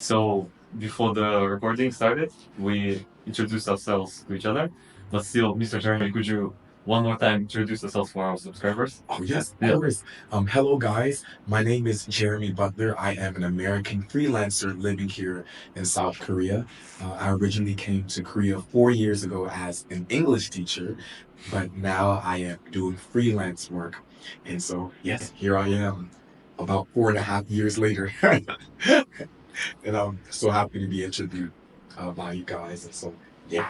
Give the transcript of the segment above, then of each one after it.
So before the recording started, we introduced ourselves to each other. But still, Mr. Jeremy, could you one more time introduce yourself for our subscribers? Oh, yes, of Yeah. course. Hello, guys. My name is Jeremy Butler. I am an American freelancer living here in South Korea. I originally came to Korea 4 years ago as an English teacher, but now I am doing freelance work. And so, yes, here I am about 4.5 years later. And I'm so happy to be interviewed by you guys. And so, yeah,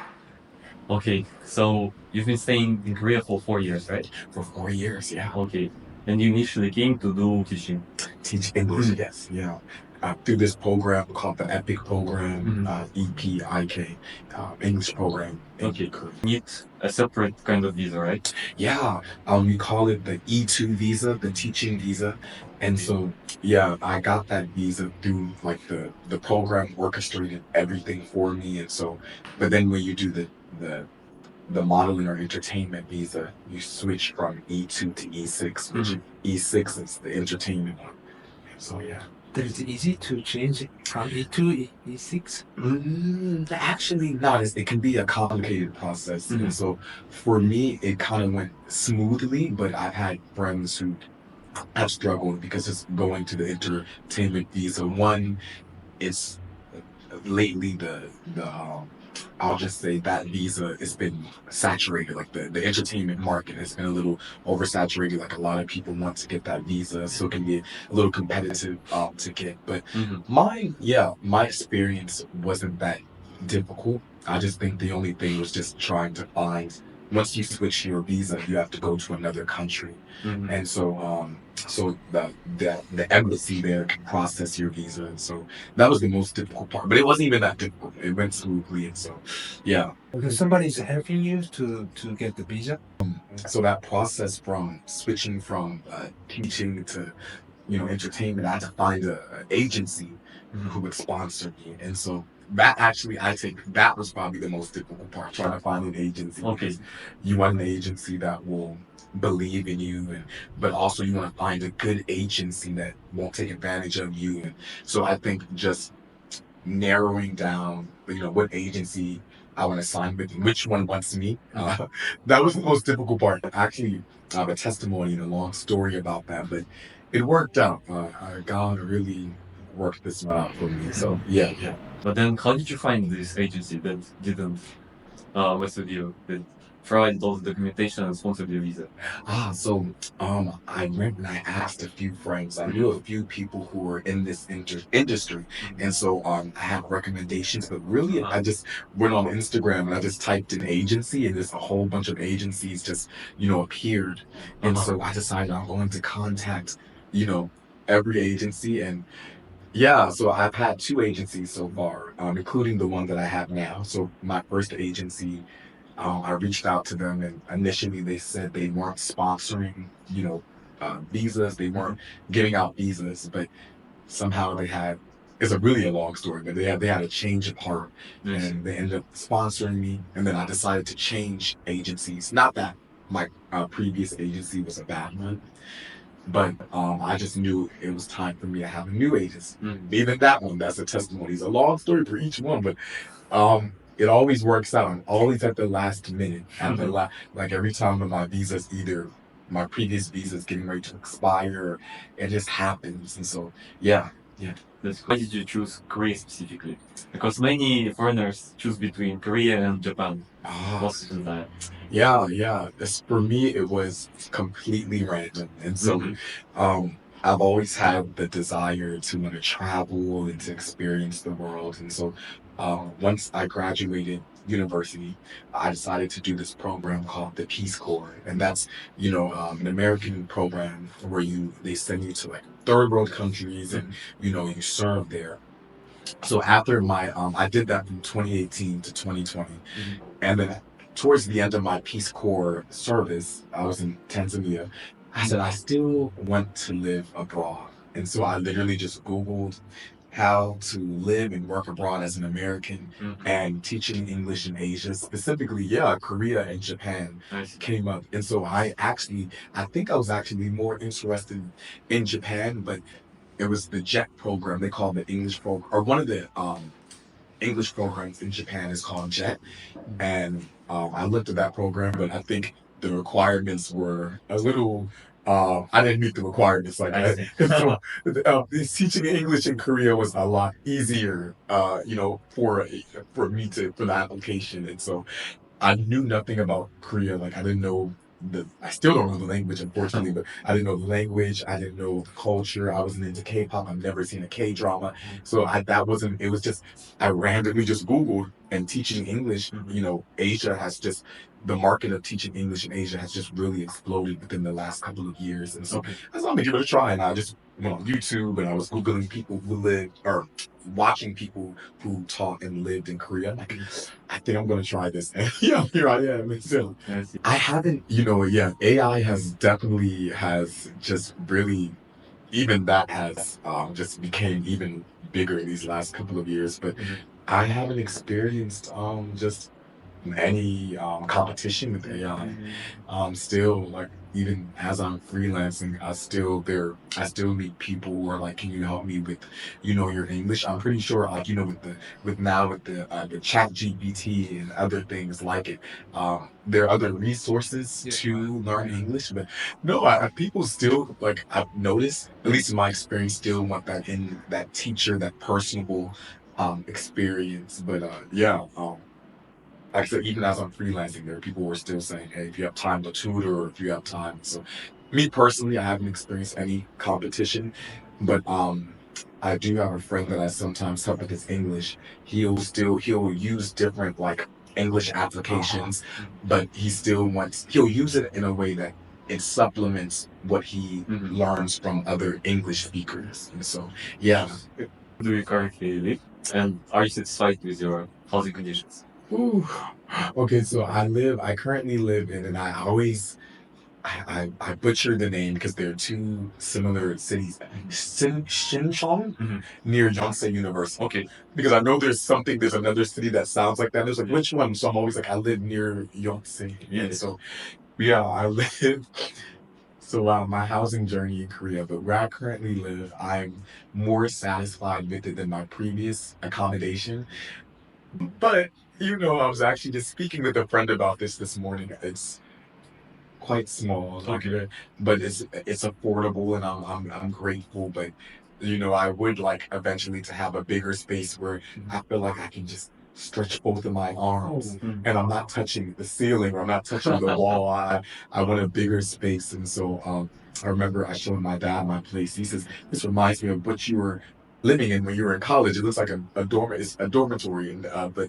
Okay, so you've been staying in Korea for 4 years, right? for 4 years, yeah. Okay, and you initially came to do teaching. Teach English, yes, yeah. Through this program called the EPIC program, Mhm. EPIK, English program in Okay, Korea. need a separate kind of visa, right? Yeah, we call it the E2 visa, the teaching visa. And Okay. so, yeah, I got that visa through like the program orchestrated everything for me. And so, but then when you do the modeling or entertainment visa, you switch from E2 to E6, which Mhm. E6 is the entertainment one. So, yeah. That is easy to change it from E2 E6. Actually, not. It can be a complicated process. Mhm. And so for me, it kind of went smoothly, but I've had friends who have struggled because it's going to the entertainment visa. One, it's lately the I'll just say that visa has been saturated. Like the entertainment market has been a little oversaturated. Like a lot of people want to get that visa, so it can be a little competitive to get. But Mhm. my experience wasn't that difficult. I just think the only thing was just trying to find, once you switch your visa, you have to go to another country. Mhm. And so the embassy there can process your visa. And so that was the most difficult part. But it wasn't even that difficult. It went smoothly. And so yeah. Okay, somebody is helping you to get the visa. So that process from switching from teaching to entertainment, I had to find a agency who would sponsor me. And so that actually, I think that was probably the most difficult part, trying to find an agency, Okay. because you want an agency that will believe in you, but also you want to find a good agency that won't take advantage of you. And so I think just narrowing down, what agency I want to sign with, and which one wants me. That was the most difficult part. Actually, I have a testimony and a long story about that, but it worked out. God really worked this one out for me. So yeah, yeah. But then, how did you find this agency that didn't mess with you, that provided all the documentation and sponsored your visa? So I went and I asked a few friends. I knew a few people who were in this industry, and so I had recommendations. But really, I just went on Instagram and I just typed in agency, and there's a whole bunch of agencies just appeared. And so I decided I'm going to contact you know every agency. And yeah, so I've had two agencies so far, including the one that I have now. So my first agency, I reached out to them, and initially they said they weren't sponsoring, visas. They weren't giving out visas, but somehow they had. It's a really a long story, but they had a change of heart, Yes. and they ended up sponsoring me. And then I decided to change agencies. Not that my previous agency was a bad one, but I just knew it was time for me to have a new agency. Even that one, that's a testimony. It's a long story for each one, but it always works out. I'm always at the last minute. At the like every time when my visa's either my previous visa is getting ready to expire, it just happens. And so yeah, yeah. Why did you choose Korea specifically? Because many foreigners choose between Korea and Japan Ah, most of the time. yeah. For me, it was completely random. And so I've always had the desire to want to travel and to experience the world. And so once I graduated university, I decided to do this program called the Peace Corps. And that's, an American program where they send you to like third world countries, and, you serve there. So after I did that from 2018 to 2020. And then towards the end of my Peace Corps service, I was in Tanzania. I said, I still want to live abroad. And so I literally just Googled how to live and work abroad as an American, and teaching English in Asia, specifically, Korea and Japan Nice. came up. And so I think I was actually more interested in Japan, but it was the JET program. They call it the English program, or one of the English programs in Japan is called JET. And I looked at that program, but I think the requirements were a little. I didn't meet the requirements like I see. so. Teaching English in Korea was a lot easier, for me to for the application, and so I knew nothing about Korea. Like I didn't know I still don't know the language, unfortunately, but I didn't know the language. I didn't know the culture. I wasn't into K-pop. I've never seen a K-drama. So that wasn't, it was just, I randomly just Googled and teaching English, Asia has just, the market of teaching English in Asia has just really exploded within the last couple of years. And so I thought I'm gonna give it a try. And I just went on YouTube and I was Googling people who live or watching people who taught and lived in Korea. Like, I think I'm gonna try this. And yeah, here I am. And so I haven't, AI has just really, even that has just became even bigger these last couple of years. But I haven't experienced just any competition with AI. Still, like, even as I'm freelancing, I still meet people who are like, can you help me with your English? I'm pretty sure, like, with the chat GPT and other things like it, there are other resources to learn English. But no, people still, like, I've noticed, at least in my experience, still want that teacher, that personable experience. But like I said, even as I'm freelancing, there are people who are still saying, hey, if you have time to tutor, or if you have time. So me personally, I haven't experienced any competition, but I do have a friend that I sometimes help with his English. He'll use different, like, English applications, but he'll use it in a way that it supplements what he learns from other English speakers. And so yeah. Do you currently live? And are you satisfied with your housing conditions? Ooh. Okay, so I currently live in, and I always, I butcher the name because there are two similar cities, Shincheon, near Yonsei University. Okay. Because I know there's another city that sounds like that. There's like, which one? So I'm always like, I live near Yonsei. Yeah. And so, yeah, I live. So my housing journey in Korea, but where I currently live, I'm more satisfied with it than my previous accommodation. But I was actually just speaking with a friend about this morning. It's quite small, Okay. but it's affordable, and I'm grateful. But I would like eventually to have a bigger space where I feel like I can just stretch both of my arms, and I'm not touching the ceiling, or I'm not touching the wall. I want a bigger space, and so I remember I showed my dad my place. He says, "This reminds me of what you were living in when you were in college. It looks like it's a dormitory." And but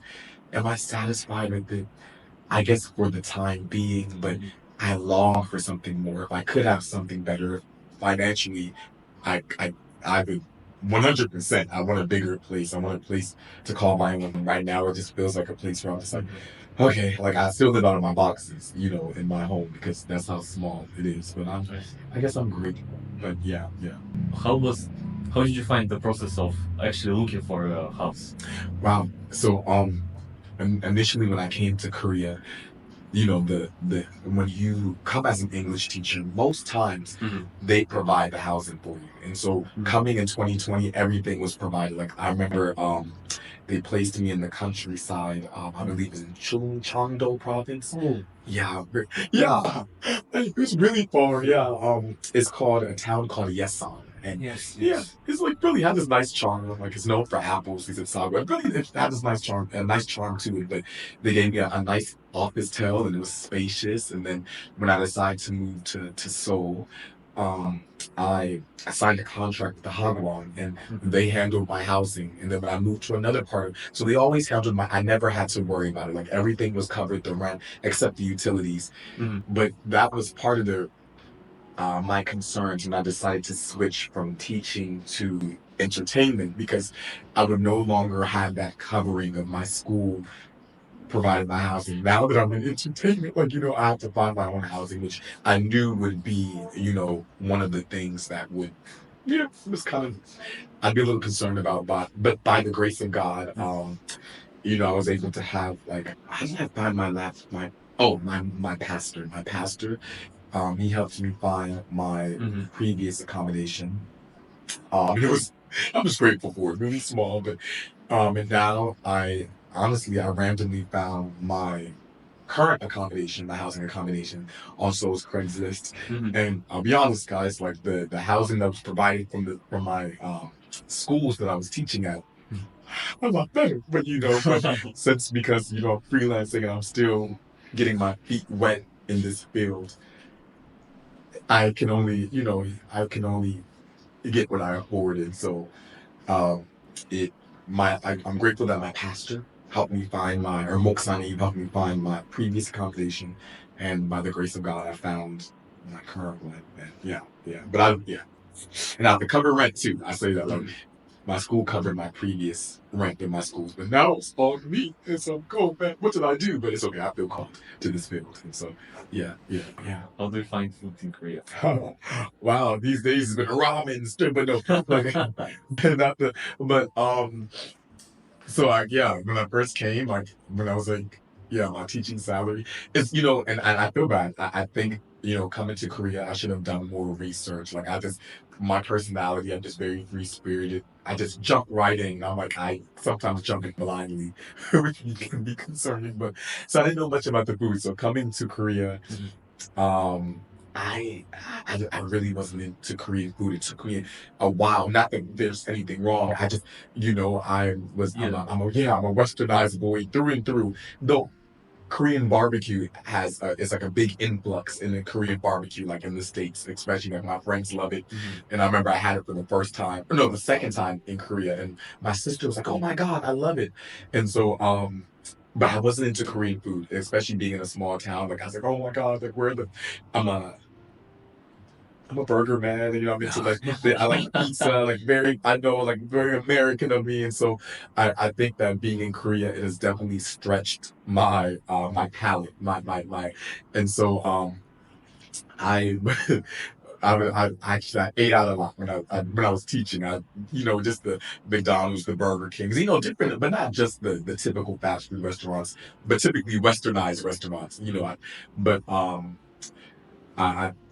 am I satisfied with it? I guess for the time being, but I long for something more. If I could have something better financially, I I I would 100%. I want a bigger place. I want a place to call my own. Right now, it just feels like a place where I'm just like, okay, like I still live out of my boxes, in my home because that's how small it is. But I guess I'm grateful. But yeah. How did you find the process of actually looking for a house? Wow. So initially when I came to Korea, the when you come as an English teacher, most times they provide the housing for you. And so coming in 2020, everything was provided. Like I remember they placed me in the countryside, I believe in Chungcheongdo province. Yeah, yeah. It was really far. Yeah. It's called a town called Yesan. And Yes, yeah, yes. it's like really had this nice charm. Like it's known for apples, these and sago. Really, it had this nice charm to it. But they gave me a nice office tale, and it was spacious. And then when I decided to move to Seoul, I signed a contract with the Hagwon, and they handled my housing. And then when I moved to another part, so they always handled I never had to worry about it. Like everything was covered, the rent except the utilities. But that was part of my concerns, and I decided to switch from teaching to entertainment because I would no longer have that covering of my school provided my housing. Now that I'm in entertainment, like, I have to find my own housing, which I knew would be, one of the things that would, was kind of, I'd be a little concerned about, but by the grace of God, I was able to have, like, how did I find my pastor? My pastor, he helped me find my previous accommodation. It was I'm just grateful for it. Really small, but and now I randomly found my current accommodation, my housing accommodation, on Soul's Craigslist. Mhm. And I'll be honest, guys, like the housing that was provided from my schools that I was teaching at, a lot better. But but since because I'm freelancing and I'm still getting my feet wet in this field, I can only I can only get what I afford, and so um, it I'm grateful that my pastor helped me find or Moksani helped me find my previous accommodation, and by the grace of God, I found my current one. And yeah. But and I have to cover rent too. I say that like my school covered my previous rent in my schools, but now it's all me. And so, cool, man. What did I do? But it's okay. I feel called to this field, and so yeah. How do you find food in Korea? Wow, these days it's been ramen, but no, like not the, but so when I first came, like when I was like, my teaching salary is, and I feel bad. I think, coming to Korea, I should have done more research. Like my personality, I'm just very free spirited. I just jump right in. I'm like, I sometimes jump in blindly, which can be concerning. But so I didn't know much about the food. So coming to Korea, um, I really wasn't into Korean food. It took me a while. Not that there's anything wrong. I just, I'm a westernized boy through and through. Though Korean barbecue is like a big influx in the Korean barbecue, like in the States, especially like my friends love it. And I remember I had it for the first time, or no, the second time in Korea, and my sister was like, "Oh my God, I love it." And so, but I wasn't into Korean food, especially being in a small town. Like I was like, "Oh my God, like I'm a I'm a burger man, and I'm into I like pizza, like I know like very American of me, and so I think that being in Korea it has definitely stretched my palate, my, and so I. I ate out a lot when I was teaching. Just the McDonald's, the Burger Kings, different, but not just the typical fast food restaurants, but typically westernized restaurants. But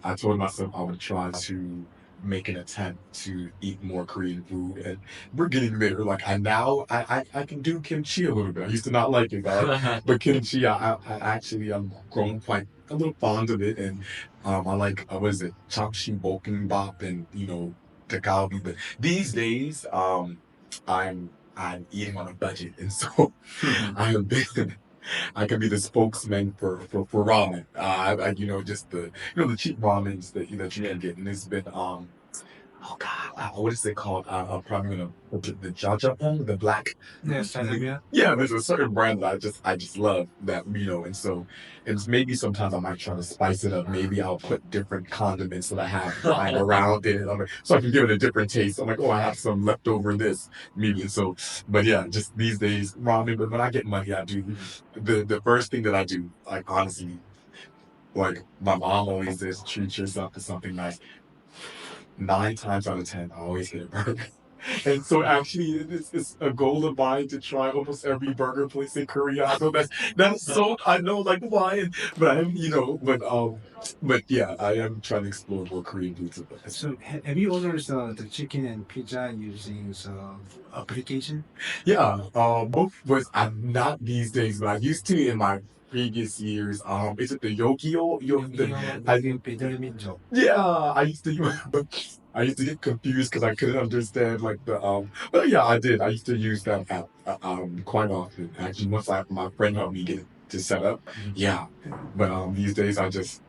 I told myself I would try to make an attempt to eat more Korean food, and we're getting there. Like I can do kimchi a little bit. I used to not like it, but kimchi I actually I'm grown quite a little fond of it, and I like what is it, chamshi bokimbap, and the galbi. But these days I'm eating on a budget, and so I have been I can be the spokesman for ramen. Just the cheap ramens that you can get, and it's been oh God, what is it called? I'm probably gonna the jajangmyeon, the black. Yes, Salamia. Yeah, there's a certain brand that I just love that and so it's maybe sometimes I might try to spice it up. Maybe I'll put different condiments that I have lying around it, so I can give it a different taste. I'm like, oh, I have some leftover this maybe, and so. But yeah, just these days ramen. But when I get money, I do the first thing that I do, like honestly, like my mom always says, treat yourself to something nice. 9 times out of 10, I always get a burger. And so actually, it's a goal of mine to try almost every burger place in Korea. I know that's so I know like why, but I'm but yeah, I am trying to explore more Korean foods. So have you ordered the chicken and pizza using the application? Yeah, both was I'm not these days, but I used to in my previous years. Is it the Yogio? 여기요, 배달민족. Yeah, I used to but I used to get confused because I couldn't understand like but yeah, I did. I used to use that app quite often. Actually, once my friend helped me get it to set up. Yeah, but these days it just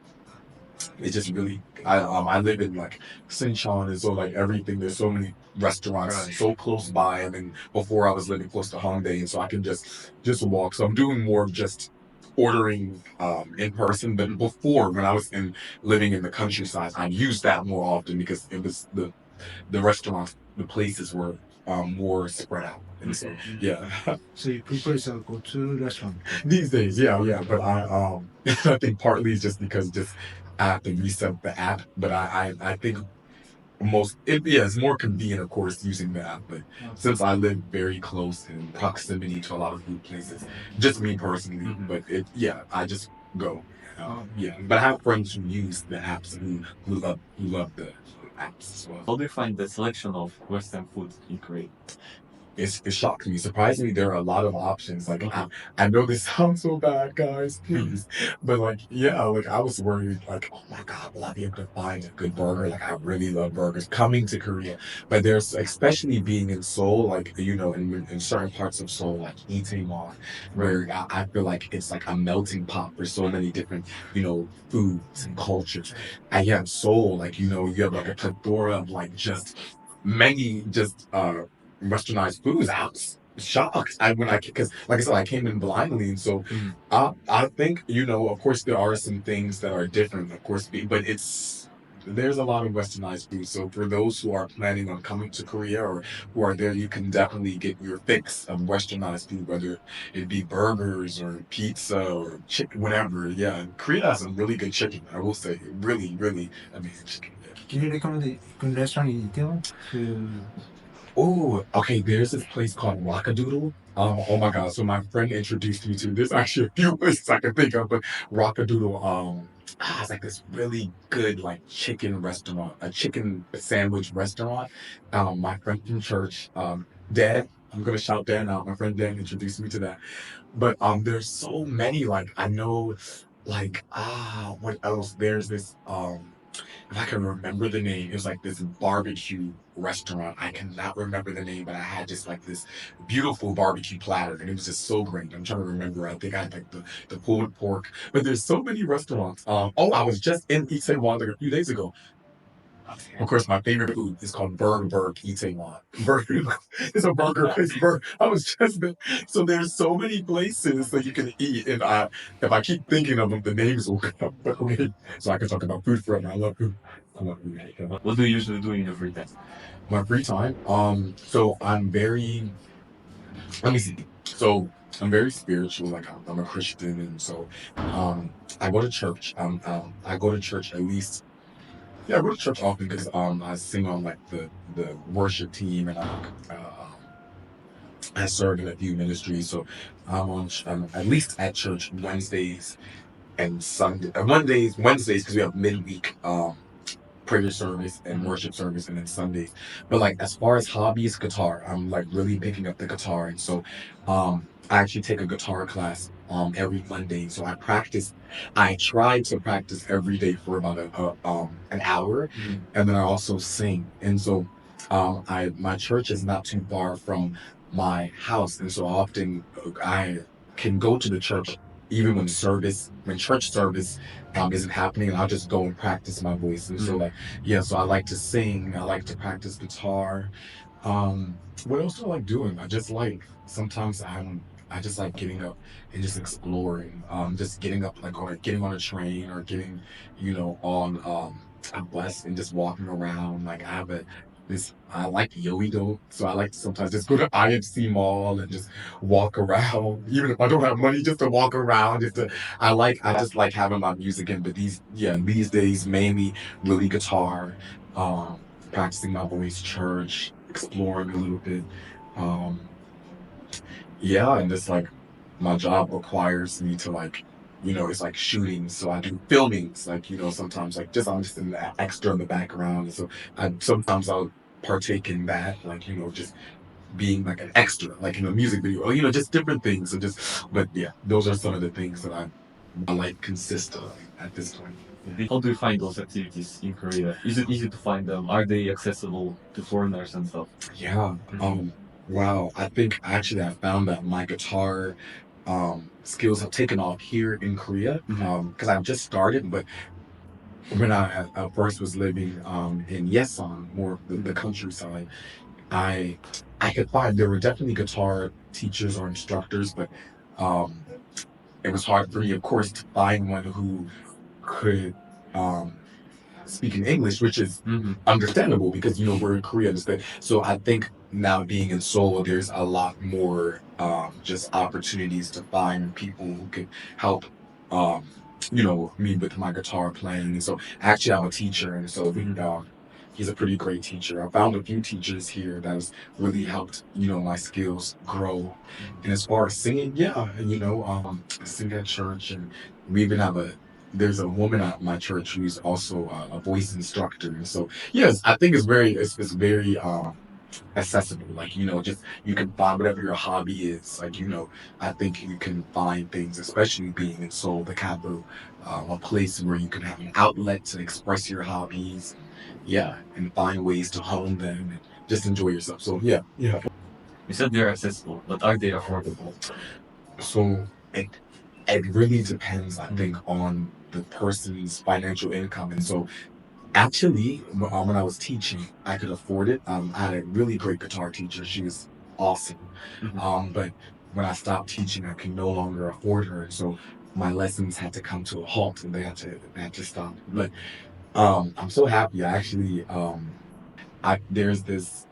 really I live in like Sinchon, and so like everything there's so many restaurants Right. so close by, and then before I was living close to Hongdae, and so I can just walk. So I'm doing more of just ordering in person. But before, when I was in living in the countryside, I used that more often because it was the restaurants, the places were more spread out, and so yeah. So you prefer to go to restaurant? These days, yeah. But I think partly it's just because just I have to reset the app. But I think it's more convenient, of course, using the app. But since I live very close in proximity to a lot of food places, just me personally. But I just go. Yeah, but I have friends who use the apps who love the apps as well. How do you find the selection of Western food in Korea? It shocked me. Surprisingly, there are a lot of options. Like Okay. I know this sounds so bad, guys, please. But like, yeah, like I was worried, like, oh my God, will I be able to find a good burger? Like I really love burgers coming to Korea. But there's especially being in Seoul, like in certain parts of Seoul, like Itaewon, Right. where I feel like it's like a melting pot for so many different, foods and cultures. And yeah, in Seoul, like, you have like a plethora of like just many just westernized foods. I was shocked. Because like I said, I came in blindly, and so Mhm. I think of course there are some things that are different, of course, but there's a lot of westernized food. So for those who are planning on coming to Korea or who are there, you can definitely get your fix of westernized food, whether it be burgers or pizza or chicken, whatever. Yeah, and Korea has some really good chicken. I will say, really, really amazing chicken. Yeah. Can you recommend a good restaurant in Itaewon to? Oh, okay. There's this place called Rockadoodle. Oh my God. So my friend introduced me to. There's actually a few places I can think of, but Rockadoodle. It's like this really good like chicken restaurant, a chicken sandwich restaurant. My friend from church, Dan. I'm gonna shout Dan out. My friend Dan introduced me to that. But there's so many. Like I know, like what else? There's this if I can remember the name, it was like this barbecue restaurant. I cannot remember the name, but I had just like this beautiful barbecue platter, and it was just so great. I'm trying to remember. I think I had like the pulled pork, but there's so many restaurants. I was just in Itaewon like a few days ago. Of course, my favorite food is called Burger Itaewon. Burger, it's a burger place. I was just there. So there's so many places that you can eat, and if I keep thinking of them, the names will come. But okay, so I can talk about food forever. I love food. I love food. Yeah. What do you usually do in your free time? My free time. So I'm very. Let me see. So I'm very spiritual. Like I'm a Christian, and so I go to church. I go to church at least. Yeah, I go to church often because I sing on like the worship team, and I serve in a few ministries. So I'm at least at church Wednesdays and Sunday. Wednesdays because we have midweek prayer service and worship service, and then Sundays. But like as far as hobbies, guitar, I'm like really picking up the guitar, and so I actually take a guitar class every Monday. So I practice. I try to practice every day for about an hour, Mhm. and then I also sing. And so I my church is not too far from my house, and so often I can go to the church even when church service isn't happening, and I'll just go and practice my voice. And so like yeah, so I like to sing, I like to practice guitar. What else do I like doing? Sometimes I just like getting up and just exploring. Just getting up like or getting on a train or getting, on a bus and just walking around. Like I have this I like yo-yo, so I like to sometimes just go to IFC Mall and just walk around, even if I don't have money, just to walk around. I just like having my music in. But these days mainly really guitar, practicing my voice, church, exploring a little bit. Um, yeah, and just like my job requires me to like, it's like shooting, so I do filming. It's like, sometimes like I'm just an extra in the background. And so sometimes I'll partake in that, like, just being like an extra, like in a music video, or just different things. But yeah, those are some of the things that my life consists of at this point. Yeah. How do you find those activities in Korea? Is it easy to find them? Are they accessible to foreigners and stuff? Yeah. Wow. I think actually I found that my guitar skills have taken off here in Korea. Because I've just started, but when I first was living in Yesan, more of the countryside, I I could find there were definitely guitar teachers or instructors, but um it was hard for me, of course, to find one who could um speaking English, which is Mm-hmm. understandable because we're in Korea. So I think now being in Seoul, there's a lot more just opportunities to find people who can help me with my guitar playing. And so actually I'm a teacher, and so he's a pretty great teacher. I found a few teachers here that has really helped my skills grow. And as far as singing, yeah, I sing at church, and we even have there's a woman at my church who's also a voice instructor, and so yes, I think it's very accessible. Like, just you can find whatever your hobby is. Like, I think you can find things, especially being in Seoul, to have a place where you can have an outlet to express your hobbies. Yeah, and find ways to hone them and just enjoy yourself. So yeah, yeah. You said they're accessible, but are they affordable? So it really depends, I think, on the person's financial income. And so actually, when I was teaching, I could afford it. I had a really great guitar teacher. She was awesome. But when I stopped teaching, I could no longer afford her. And so my lessons had to come to a halt and they had to stop. But I'm so happy. I actually there's this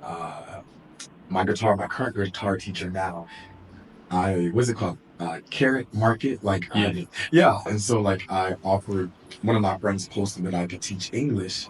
my current guitar teacher now, what's it called? Carrot market, like yeah. And so like I offered, one of my friends posted that I could teach English,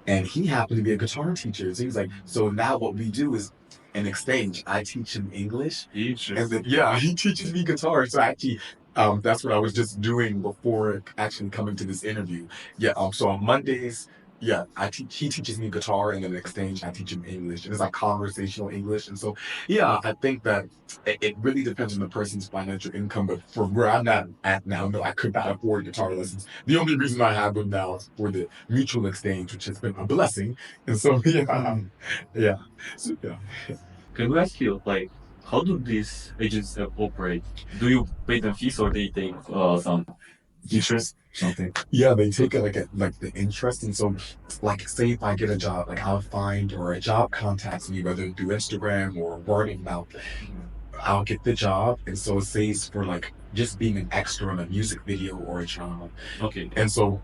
and he happened to be a guitar teacher. So he was like, so now what we do is an exchange. I teach him English, and then yeah, he teaches me guitar. So actually, that's what I was just doing before actually coming to this interview. Yeah. So on Mondays, yeah, he teaches me guitar, and then in exchange, I teach him English. And it's like conversational English. And so, yeah, I think that it really depends on the person's financial income. But for where I'm at now, no, I could not afford guitar lessons. The only reason I have them now is for the mutual exchange, which has been a blessing. And so, yeah, yeah, so, yeah. Can we ask you, like, how do these agents operate? Do you pay them fees or they take some interest? Something. Yeah, they take it like the interest, and so like say if I get a job, like I'll find, or a job contacts me, whether through Instagram or word of mouth, I'll get the job, and so it says for like just being an extra in a music video or a drama, Okay. and so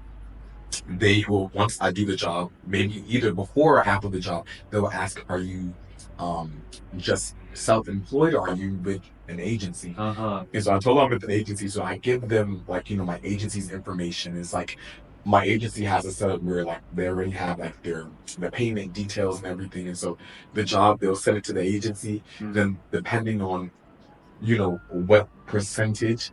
they will, once I do the job, maybe either before or after the job, they'll ask, are you just self-employed or are you with an agency? And so I told them I'm with an agency, so I give them like, my agency's information. It's like my agency has a setup where like they already have like their payment details and everything. And so the job, they'll send it to the agency. Then depending on, what percentage,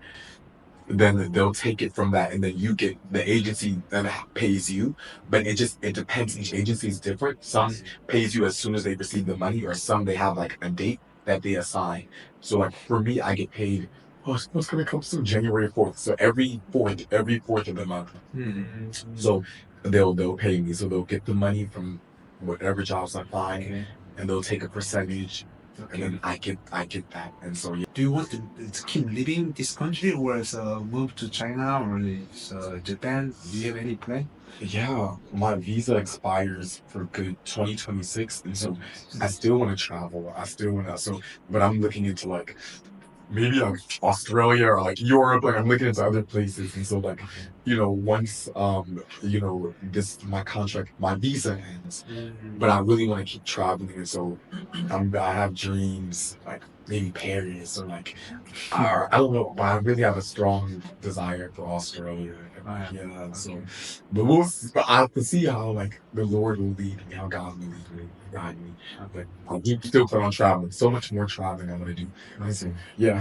then they'll take it from that, and then you get, the agency then pays you. But it depends, each agency is different. Some pays you as soon as they receive the money, or some they have like a date that they assign. So like for me, I get paid, it's gonna come soon, January 4th. So every fourth of the month. So they'll pay me, so they'll get the money from whatever jobs I find, and they'll take a percentage, and then I get that. And so yeah. Do you want to keep living this country, or move to China or Japan? Do you have any plan? Yeah, my visa expires for good 2026, and so I still want to travel. I still want to, but I'm looking into like maybe like Australia or like Europe. Like I'm looking into other places, and so like, once this my visa ends, but I really want to keep traveling, and so I have dreams like maybe Paris or like, I don't know, but I really have a strong desire for Australia. Yeah, so, but I have to see how like the Lord will lead me, how God will lead me, guide me. But I do still plan on traveling. So much more traveling I want to do. So, yeah.